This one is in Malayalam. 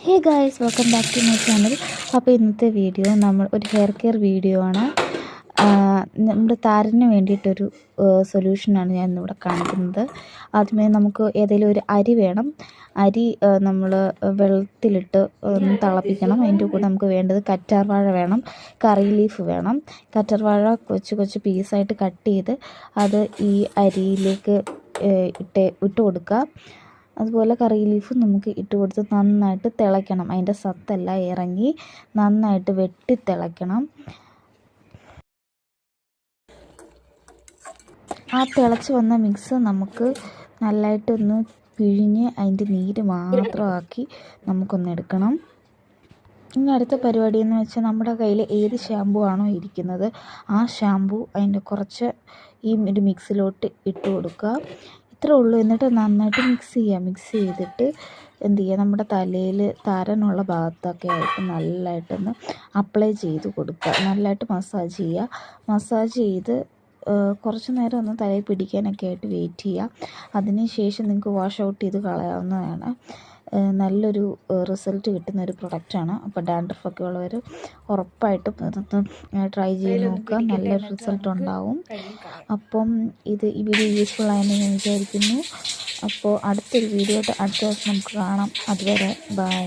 Hey guys, welcome back to my channel. അപ്പോൾ ഇന്നത്തെ വീഡിയോ നമ്മൾ ഒരു ഹെയർ കെയർ വീഡിയോ ആണ്. നമ്മുടെ താരന് വേണ്ടിയിട്ടൊരു സൊല്യൂഷനാണ് ഞാൻ ഇന്നിവിടെ കാണിക്കുന്നത്. ആദ്യമേ നമുക്ക് ഏതെങ്കിലും ഒരു അരി വേണം. അരി നമ്മൾ വെള്ളത്തിലിട്ട് തിളപ്പിക്കണം. അതിൻ്റെ കൂടെ നമുക്ക് വേണ്ടത് കറ്റാർവാഴ വേണം, കറി ലീഫ് വേണം. കറ്റാർവാഴ കൊച്ചു കൊച്ചു പീസായിട്ട് കട്ട് ചെയ്ത് അത് ഈ അരിയിലേക്ക് ഇട്ട് കൊടുക്കുക. അതുപോലെ കറി ലീഫ് നമുക്ക് ഇട്ട് കൊടുത്ത് നന്നായിട്ട് തിളയ്ക്കണം. അതിൻ്റെ സത്തെല്ലാം ഇറങ്ങി നന്നായിട്ട് വെട്ടി തിളയ്ക്കണം. ആ തിളച്ച് വന്ന മിക്സ് നമുക്ക് നല്ലതായിട്ടൊന്ന് പിഴിഞ്ഞ് അതിൻ്റെ നീര് മാത്രമാക്കി നമുക്കൊന്ന് എടുക്കണം. ഇനി അടുത്ത പരിപാടി എന്ന് വെച്ചാൽ നമ്മുടെ കയ്യിൽ ഏത് ഷാമ്പു ആണോ ഇരിക്കുന്നത് ആ ഷാമ്പു അതിൻ്റെ കുറച്ച് ഈ ഒരു മിക്സിലോട്ട് ഇട്ട് കൊടുക്കുക. ഇത്രേ ഉള്ളൂ. എന്നിട്ട് നന്നായിട്ട് മിക്സ് ചെയ്തിട്ട് എന്ത് ചെയ്യുക, നമ്മുടെ തലയിൽ താരനുള്ള ഭാഗത്തൊക്കെ ആയിട്ട് നല്ലതായിട്ടൊന്ന് അപ്ലൈ ചെയ്ത് കൊടുക്കുക. നല്ലതായിട്ട് മസാജ് ചെയ്യുക. മസാജ് ചെയ്ത് കുറച്ച് നേരം ഒന്ന് തലയിൽ പിടിക്കാനൊക്കെ ആയിട്ട് വെയിറ്റ് ചെയ്യുക. അതിന് ശേഷം നിങ്ങൾക്ക് വാഷ് ഔട്ട് ചെയ്ത് കളയാവുന്നതാണ്. നല്ലൊരു റിസൾട്ട് കിട്ടുന്ന ഒരു പ്രൊഡക്റ്റാണ്. അപ്പോൾ ഡാൻഡ്രഫൊക്കെ ഉള്ളവർ ഉറപ്പായിട്ടും ഇതൊന്ന് ട്രൈ ചെയ്ത് നോക്കുക. നല്ലൊരു റിസൾട്ട് ഉണ്ടാവും. അപ്പം ഈ വീഡിയോ യൂസ്ഫുൾ ആയെന്ന് ഞാൻ വിചാരിക്കുന്നു. അപ്പോൾ അടുത്തൊരു വീഡിയോ അടുത്ത ദിവസം നമുക്ക് കാണാം. അതുവരെ ബൈ.